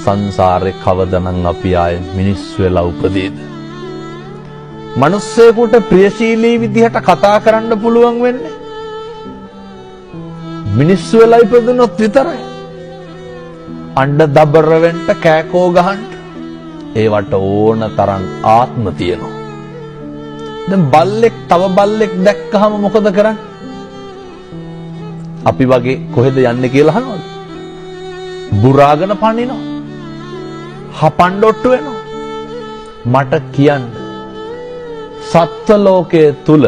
සංසාරේ කවදනම් අපි ආයේ මිනිස්සු වෙලා උපදීද? මිනිස්සෙකුට ප්‍රියශීලී විදිහට කතා කරන්න පුළුවන් වෙන්නේ මිනිස්සු වෙලා ඉපදුනොත් විතරයි. අඬ දබර වෙන්න කෑකෝ ගහන්න ඒවට ඕන තරම් ආත්ම තියෙනවා. දැන් බල්ලෙක් තව බල්ලෙක් දැක්කහම මොකද කරන්නේ? අපි වගේ කොහෙද යන්නේ කියලා අහනවද? බුරාගෙන පනිනවා. හපණ්ඩොට්ටු වෙනවා. මට කියන්න සත්ත්ව ලෝකයේ තුල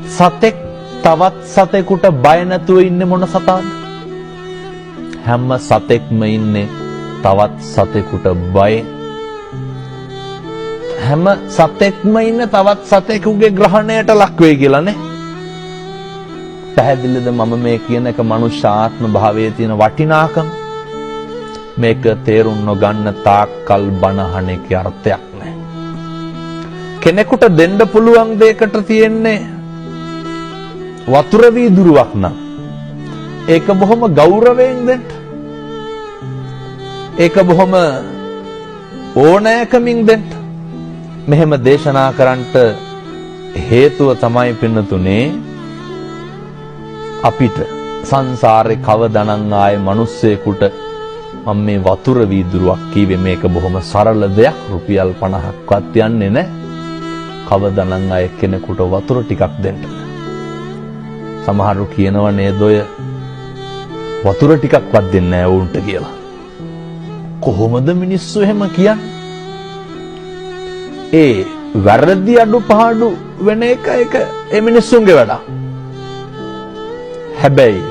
සතෙක් තවත් සතෙකුට බය නැතුව ඉන්නේ මොන සතාද? හැම සතෙක්ම ඉන්නේ තවත් සතෙකුට බයෙන්. හැම සතෙක්ම ඉන්නේ තවත් සතෙකුගේ ග්‍රහණයට ලක් වෙයි කියලා නේ. පැහැදිලිද මම මේ කියන එක මනුෂ්‍ය ආත්ම භාවයේ තියෙන වටිනාකම? මේක තේරුම් නොගන්න තාක්කල් බණහන එකේ අර්ථයක් නැහැ. කෙනෙකුට දෙන්න පුළුවන් දෙයකට තියෙන්නේ වතුර වීදුරුවක් නම් ඒක බොහොම ගෞරවයෙන් දෙන්න. ඒක බොහොම ඕනෑකමින් දෙන්න. මෙහෙම දේශනා කරන්නට හේතුව තමයි පින්නතුනේ අපිට සංසාරේ කවදානම් ආයේ මිනිස්සෙකුට මම මේ වතුර වීදුරුවක් කීවේ මේක බොහොම සරල දෙයක් රුපියල් 50ක්වත් යන්නේ නැහැ. කවදානම් ආයේ කෙනෙකුට වතුර ටිකක් දෙන්න. සමහරු කියනවා නේද ඔය වතුර ටිකක්වත් දෙන්නේ නැහැ වුන්ට කියලා. කොහොමද මිනිස්සු එහෙම කියන්නේ? ඒ වැරදි අඩුපාඩු වෙන එක ඒ මිනිස්සුන්ගේ වැඩක්. හැබැයි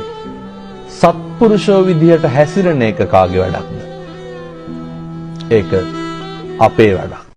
සත්පුරුෂෝ විදිහට හැසිරෙන එක කාගේ වැඩක්ද? ඒක අපේ වැඩක්.